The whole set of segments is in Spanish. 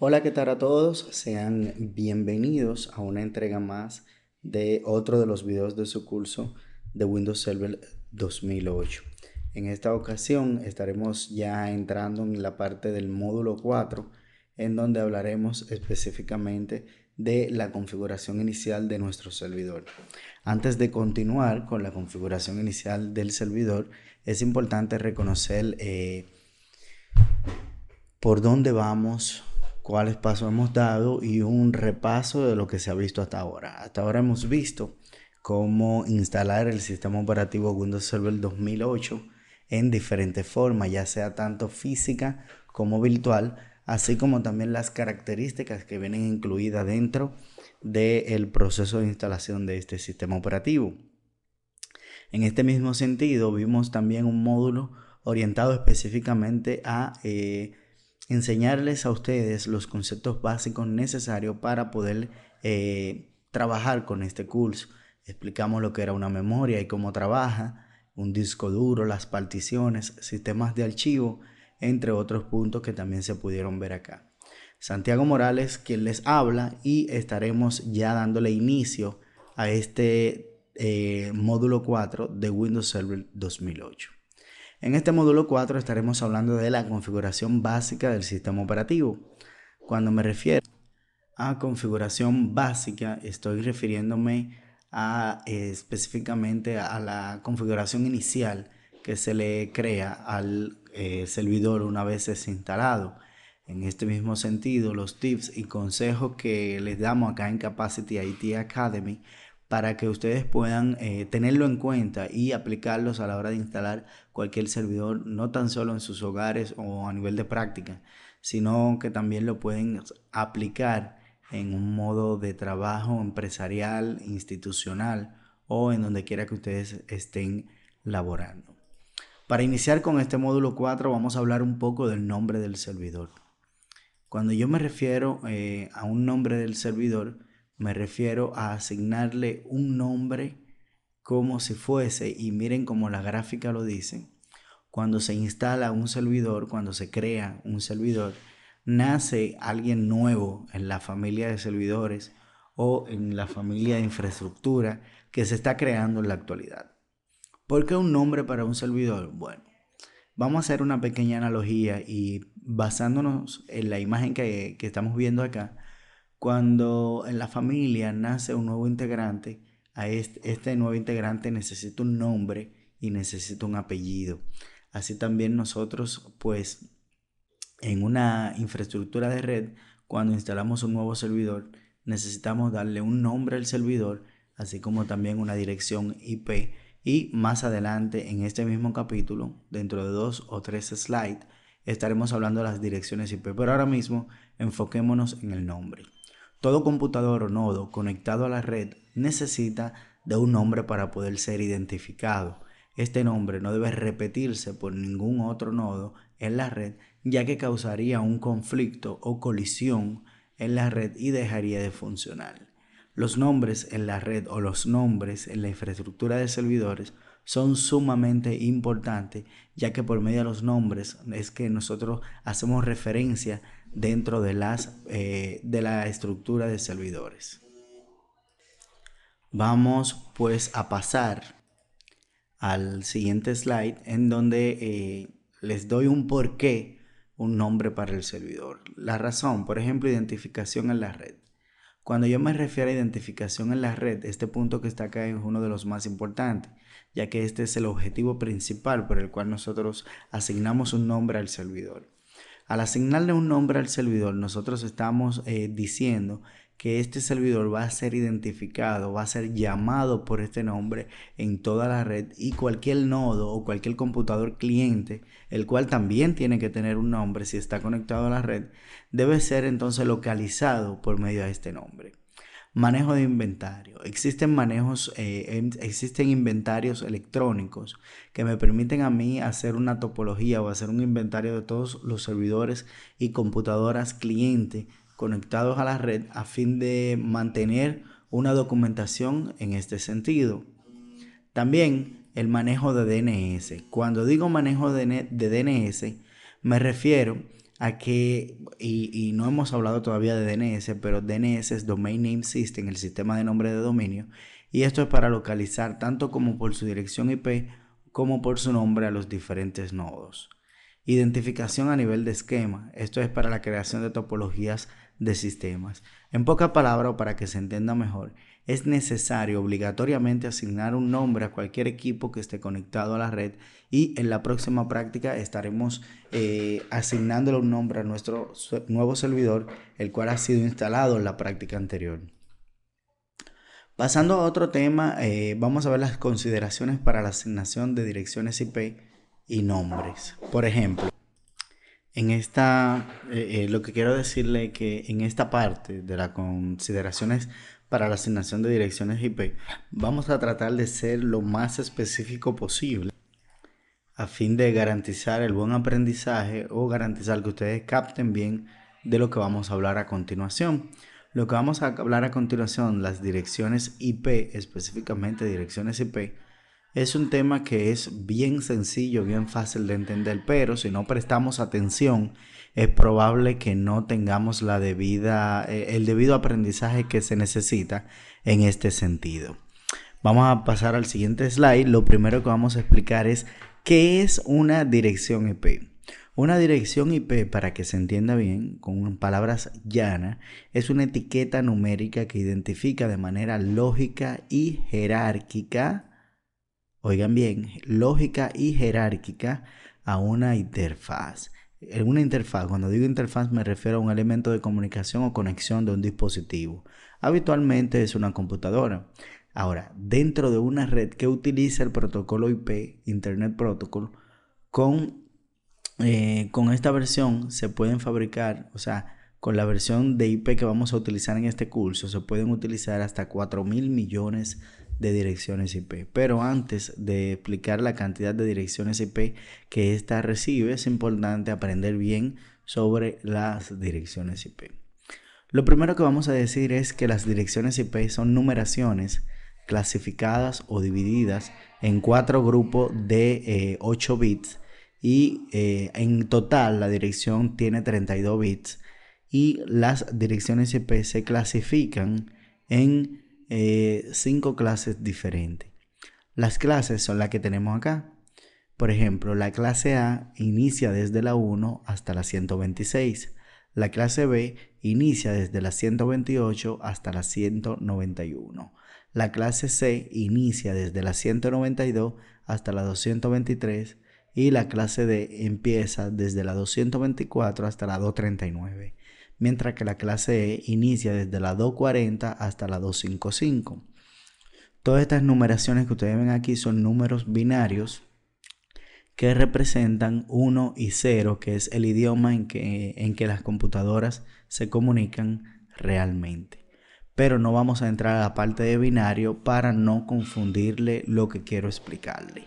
Hola, ¿qué tal a todos? Sean bienvenidos a una entrega más de otro de los videos de su curso de Windows Server 2008. En esta ocasión estaremos ya entrando en la parte del módulo 4, en donde hablaremos específicamente de la configuración inicial de nuestro servidor. Antes de continuar con la configuración inicial del servidor, es importante reconocer por dónde vamos, cuáles pasos hemos dado y un repaso de lo que se ha visto hasta ahora. Hasta ahora hemos visto cómo instalar el sistema operativo Windows Server 2008 en diferentes formas, ya sea tanto física como virtual, así como también las características que vienen incluidas dentro del proceso de instalación de este sistema operativo. En este mismo sentido, vimos también un módulo orientado específicamente a enseñarles a ustedes los conceptos básicos necesarios para poder trabajar con este curso. Explicamos lo que era una memoria y cómo trabaja, un disco duro, las particiones, sistemas de archivo, entre otros puntos que también se pudieron ver acá. Santiago Morales, quien les habla, y estaremos ya dándole inicio a este módulo 4 de Windows Server 2008. En este módulo 4 estaremos hablando de la configuración básica del sistema operativo. Cuando me refiero a configuración básica, estoy refiriéndome a específicamente a la configuración inicial que se le crea al servidor una vez es instalado. En este mismo sentido, los tips y consejos que les damos acá en Capacity IT Academy para que ustedes puedan tenerlo en cuenta y aplicarlos a la hora de instalar cualquier servidor, no tan solo en sus hogares o a nivel de práctica, sino que también lo pueden aplicar en un modo de trabajo empresarial, institucional o en donde quiera que ustedes estén laborando. Para iniciar con este módulo 4 vamos a hablar un poco del nombre del servidor. Cuando yo me refiero a un nombre del servidor, me refiero a asignarle un nombre como si fuese, y miren como la gráfica lo dice, cuando se instala un servidor, cuando se crea un servidor, nace alguien nuevo en la familia de servidores o en la familia de infraestructura que se está creando en la actualidad. ¿Por qué un nombre para un servidor? Bueno, vamos a hacer una pequeña analogía y basándonos en la imagen que estamos viendo acá, cuando en la familia nace un nuevo integrante, a este nuevo integrante necesita un nombre y necesita un apellido. Así también nosotros, pues, en una infraestructura de red, cuando instalamos un nuevo servidor, necesitamos darle un nombre al servidor, así como también una dirección IP. Y más adelante, en este mismo capítulo, dentro de 2 o 3 slides, estaremos hablando de las direcciones IP. Pero ahora mismo, enfoquémonos en el nombre. Todo computador o nodo conectado a la red necesita de un nombre para poder ser identificado. Este nombre no debe repetirse por ningún otro nodo en la red, ya que causaría un conflicto o colisión en la red y dejaría de funcionar. Los nombres en la red o los nombres en la infraestructura de servidores son sumamente importantes, ya que por medio de los nombres es que nosotros hacemos referencia dentro de la estructura de servidores. Vamos pues a pasar al siguiente slide en donde les doy un porqué, un nombre para el servidor. La razón, por ejemplo, identificación en la red. Cuando yo me refiero a identificación en la red, este punto que está acá es uno de los más importantes, ya que este es el objetivo principal por el cual nosotros asignamos un nombre al servidor. Al asignarle un nombre al servidor, nosotros estamos diciendo que este servidor va a ser identificado, va a ser llamado por este nombre en toda la red, y cualquier nodo o cualquier computador cliente, el cual también tiene que tener un nombre si está conectado a la red, debe ser entonces localizado por medio de este nombre. Manejo de inventario. Existen inventarios electrónicos que me permiten a mí hacer una topología o hacer un inventario de todos los servidores y computadoras cliente conectados a la red a fin de mantener una documentación en este sentido. También el manejo de DNS. Cuando digo manejo de DNS, me refiero a que, y no hemos hablado todavía de DNS, pero DNS es Domain Name System, el sistema de nombre de dominio, y esto es para localizar tanto como por su dirección IP como por su nombre a los diferentes nodos. Identificación a nivel de esquema, esto es para la creación de topologías de sistemas. En pocas palabras, o para que se entienda mejor, es necesario obligatoriamente asignar un nombre a cualquier equipo que esté conectado a la red, y en la próxima práctica estaremos asignándole un nombre a nuestro nuevo servidor, el cual ha sido instalado en la práctica anterior. Pasando a otro tema, vamos a ver las consideraciones para la asignación de direcciones IP y nombres. Por ejemplo, en lo que quiero decirle es que en esta parte de las consideraciones para la asignación de direcciones IP, vamos a tratar de ser lo más específico posible a fin de garantizar el buen aprendizaje o garantizar que ustedes capten bien de lo que vamos a hablar a continuación. Lo que vamos a hablar a continuación, las direcciones IP, específicamente direcciones IP, es un tema que es bien sencillo, bien fácil de entender, pero si no prestamos atención, es probable que no tengamos el debido aprendizaje que se necesita en este sentido. Vamos a pasar al siguiente slide. Lo primero que vamos a explicar es qué es una dirección IP. Una dirección IP, para que se entienda bien, con palabras llanas, es una etiqueta numérica que identifica de manera lógica y jerárquica, oigan bien, lógica y jerárquica a una interfaz. En una interfaz, cuando digo interfaz me refiero a un elemento de comunicación o conexión de un dispositivo. Habitualmente es una computadora. Ahora, dentro de una red que utiliza el protocolo IP, Internet Protocol, con esta versión se pueden fabricar, o sea, con la versión de IP que vamos a utilizar en este curso, se pueden utilizar hasta 4.000 millones de direcciones IP. Pero antes de explicar la cantidad de direcciones IP que ésta recibe, es importante aprender bien sobre las direcciones IP. Lo primero que vamos a decir es que las direcciones IP son numeraciones clasificadas o divididas en 4 grupos de 8 bits, y en total la dirección tiene 32 bits, y las direcciones IP se clasifican en 5 clases diferentes. Las clases son las que tenemos acá. Por ejemplo, la clase A inicia desde la 1 hasta la 126. La clase B inicia desde la 128 hasta la 191. La clase C inicia desde la 192 hasta la 223. Y la clase D empieza desde la 224 hasta la 239. Mientras que la clase E inicia desde la 240 hasta la 255. Todas estas numeraciones que ustedes ven aquí son números binarios que representan 1 y 0, que es el idioma en que las computadoras se comunican realmente. Pero no vamos a entrar a la parte de binario para no confundirle lo que quiero explicarle.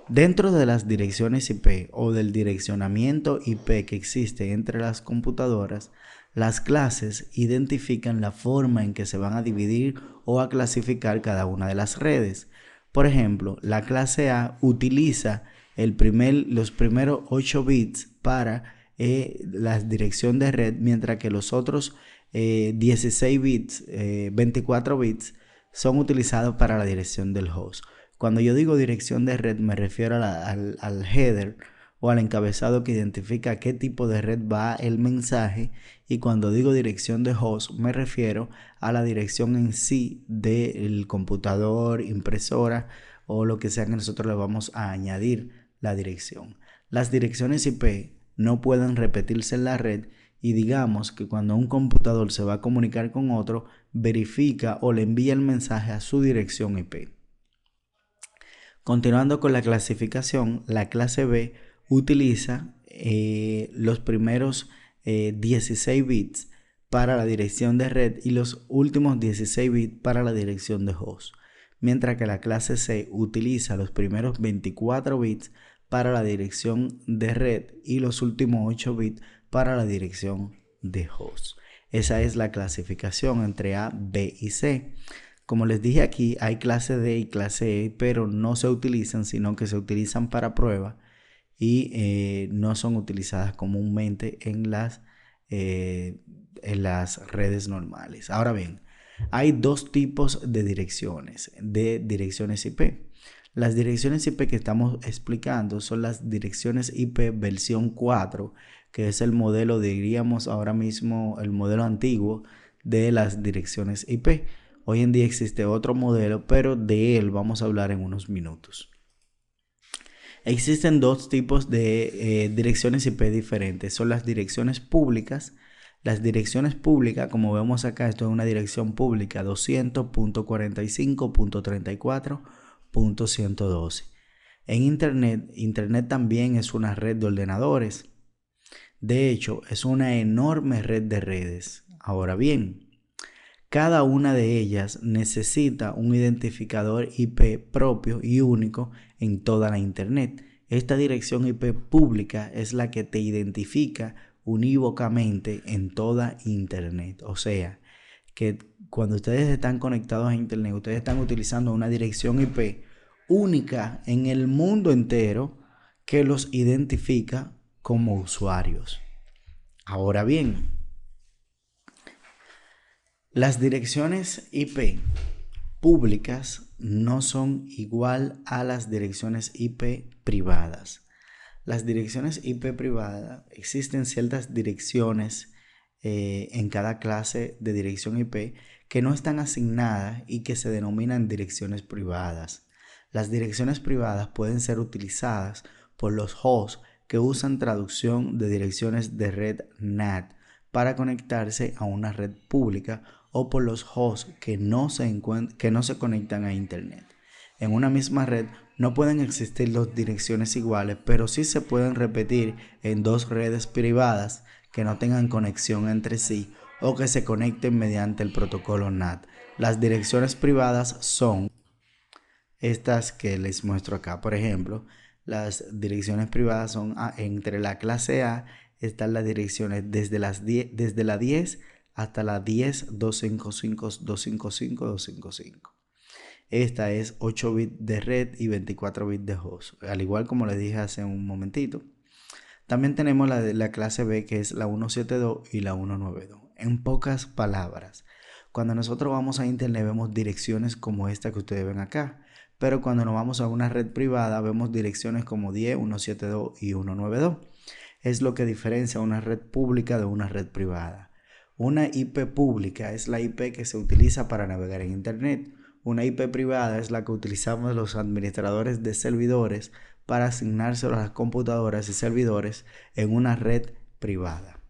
Dentro de las direcciones IP o del direccionamiento IP que existe entre las computadoras, las clases identifican la forma en que se van a dividir o a clasificar cada una de las redes. Por ejemplo, la clase A utiliza los primeros 8 bits para la dirección de red, mientras que los otros 16 bits, 24 bits son utilizados para la dirección del host. Cuando yo digo dirección de red me refiero al header o al encabezado que identifica a qué tipo de red va el mensaje, y cuando digo dirección de host me refiero a la dirección en sí del computador, impresora o lo que sea que nosotros le vamos a añadir la dirección. Las direcciones IP no pueden repetirse en la red, y digamos que cuando un computador se va a comunicar con otro, verifica o le envía el mensaje a su dirección IP. Continuando con la clasificación, la clase B utiliza los primeros 16 bits para la dirección de red y los últimos 16 bits para la dirección de host, mientras que la clase C utiliza los primeros 24 bits para la dirección de red y los últimos 8 bits para la dirección de host. Esa es la clasificación entre A, B y C. Como les dije aquí, hay clase D y clase E, pero no se utilizan, sino que se utilizan para prueba. y no son utilizadas comúnmente en las redes normales. Ahora bien, hay dos tipos de direcciones IP. Las direcciones IP que estamos explicando son las direcciones IP versión 4, que es el modelo, diríamos ahora mismo, el modelo antiguo de las direcciones IP. Hoy en día existe otro modelo, pero de él vamos a hablar en unos minutos. Existen dos tipos de direcciones IP diferentes. Son las direcciones públicas. Las direcciones públicas, como vemos acá, esto es una dirección pública 200.45.34.112. En Internet también es una red de ordenadores. De hecho, es una enorme red de redes. Ahora bien, cada una de ellas necesita un identificador IP propio y único en toda la Internet. Esta dirección IP pública es la que te identifica unívocamente en toda Internet. O sea, que cuando ustedes están conectados a Internet, ustedes están utilizando una dirección IP única en el mundo entero que los identifica como usuarios. Ahora bien, las direcciones IP públicas no son igual a las direcciones IP privadas. Las direcciones IP privadas, existen ciertas direcciones en cada clase de dirección IP que no están asignadas y que se denominan direcciones privadas. Las direcciones privadas pueden ser utilizadas por los hosts que usan traducción de direcciones de red NAT para conectarse a una red pública, o por los hosts que no se conectan a Internet. En una misma red no pueden existir dos direcciones iguales, pero sí se pueden repetir en dos redes privadas que no tengan conexión entre sí o que se conecten mediante el protocolo NAT. Las direcciones privadas son estas que les muestro acá. Por ejemplo, las direcciones privadas son entre la clase A están las direcciones desde la 10 hasta la 10.255.255.255. Esta es 8 bits de red y 24 bits de host, al igual como les dije hace un momentito. También tenemos la de la clase B, que es la 172 y la 192. En pocas palabras, cuando nosotros vamos a Internet vemos direcciones como esta que ustedes ven acá, pero cuando nos vamos a una red privada vemos direcciones como 10, 172 y 192. Es lo que diferencia una red pública de una red privada. Una IP pública es la IP que se utiliza para navegar en Internet. Una IP privada es la que utilizamos los administradores de servidores para asignárselo a las computadoras y servidores en una red privada.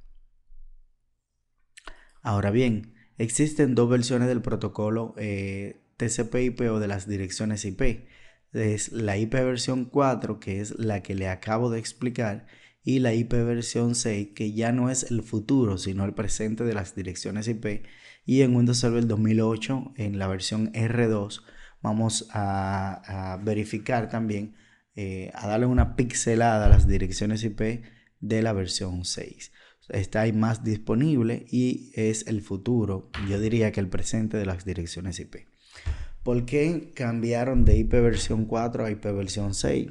Ahora bien, existen dos versiones del protocolo TCP/IP o de las direcciones IP. Es la IP versión 4, que es la que le acabo de explicar, y la IP versión 6, que ya no es el futuro, sino el presente de las direcciones IP. Y en Windows Server 2008, en la versión R2, vamos a verificar también, a darle una pixelada a las direcciones IP de la versión 6. Está ahí más disponible y es el futuro, yo diría que el presente de las direcciones IP. ¿Por qué cambiaron de IP versión 4 a IP versión 6?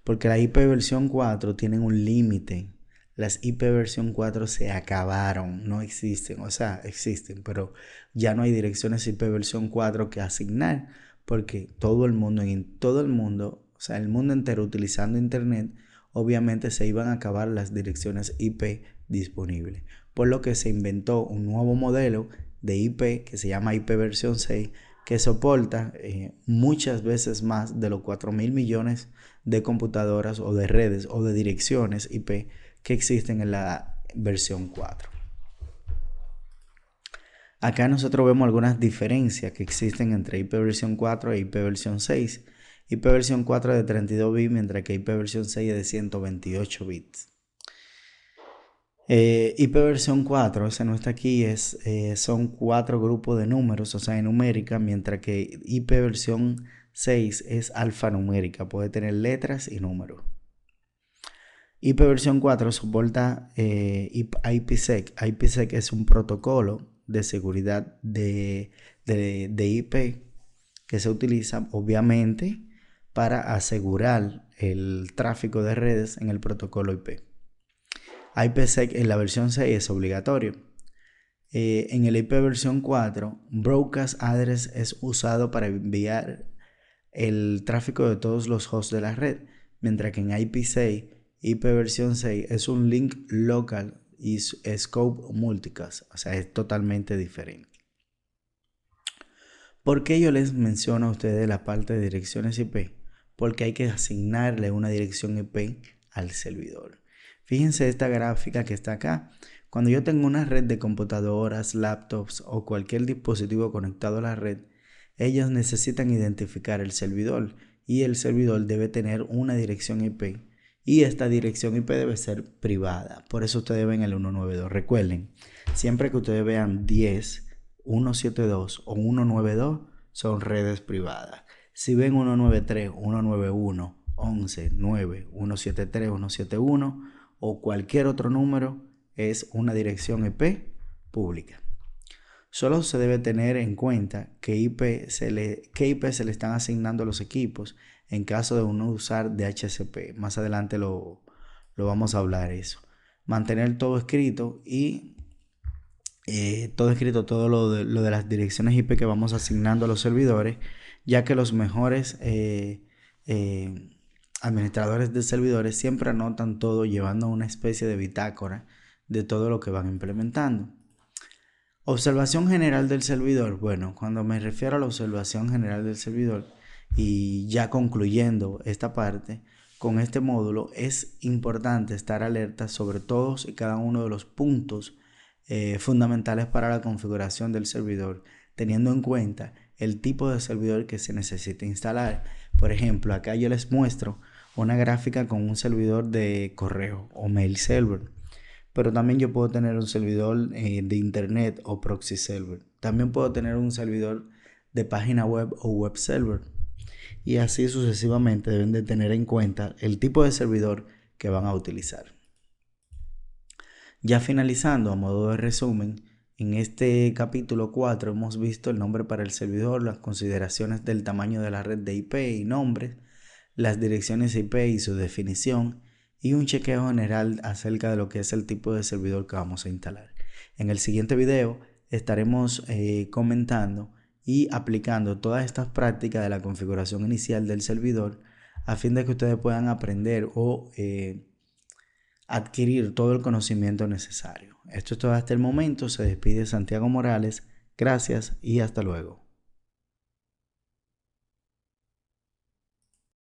Porque la IP versión 4 tienen un límite. Las IP versión 4 se acabaron, no existen, o sea, existen, pero ya no hay direcciones IP versión 4 que asignar, porque todo el mundo, o sea, el mundo entero utilizando Internet, obviamente se iban a acabar las direcciones IP disponibles. Por lo que se inventó un nuevo modelo de IP que se llama IP versión 6, que soporta muchas veces más de los 4.000 millones de computadoras o de redes o de direcciones IP que existen en la versión 4. Acá nosotros vemos algunas diferencias que existen entre IP versión 4 e IP versión 6. IP versión 4 es de 32 bits, mientras que IP versión 6 es de 128 bits. IP versión 4, ese no está aquí, son 4 grupos de números, o sea, en numérica, mientras que IP versión 6 es alfanumérica, puede tener letras y números. IP versión 4 soporta IPsec. IPsec es un protocolo de seguridad de IP que se utiliza obviamente para asegurar el tráfico de redes en el protocolo IP. IPsec en la versión 6 es obligatorio. En el IP versión 4, Broadcast Address es usado para enviar el tráfico de todos los hosts de la red, mientras que en IP6, IP versión 6 es un link local y scope multicast, o sea, es totalmente diferente. ¿Por qué yo les menciono a ustedes la parte de direcciones IP? Porque hay que asignarle una dirección IP al servidor. Fíjense esta gráfica que está acá. Cuando yo tengo una red de computadoras, laptops o cualquier dispositivo conectado a la red, ellos necesitan identificar el servidor y el servidor debe tener una dirección IP y esta dirección IP debe ser privada. Por eso ustedes ven el 192. Recuerden, siempre que ustedes vean 10, 172 o 192 son redes privadas. Si ven 193, 191, 11, 9, 173, 171 o cualquier otro número, es una dirección IP pública. Solo se debe tener en cuenta qué IP se le están asignando a los equipos en caso de uno usar DHCP. Más adelante lo vamos a hablar eso. Mantener todo escrito y todo lo de las direcciones IP que vamos asignando a los servidores, ya que los mejores administradores de servidores siempre anotan todo llevando una especie de bitácora de todo lo que van implementando. Observación general del servidor. Bueno, cuando me refiero a la observación general del servidor y ya concluyendo esta parte, con este módulo es importante estar alerta sobre todos y cada uno de los puntos fundamentales para la configuración del servidor, teniendo en cuenta el tipo de servidor que se necesita instalar. Por ejemplo, acá yo les muestro una gráfica con un servidor de correo o mail server. Pero también yo puedo tener un servidor de internet o proxy server. También puedo tener un servidor de página web o web server. Y así sucesivamente deben de tener en cuenta el tipo de servidor que van a utilizar. Ya finalizando, a modo de resumen, en este capítulo 4 hemos visto el nombre para el servidor, las consideraciones del tamaño de la red de IP y nombres, las direcciones IP y su definición, y un chequeo general acerca de lo que es el tipo de servidor que vamos a instalar. En el siguiente video estaremos comentando y aplicando todas estas prácticas de la configuración inicial del servidor a fin de que ustedes puedan aprender o adquirir todo el conocimiento necesario. Esto es todo hasta el momento. Se despide Santiago Morales. Gracias y hasta luego.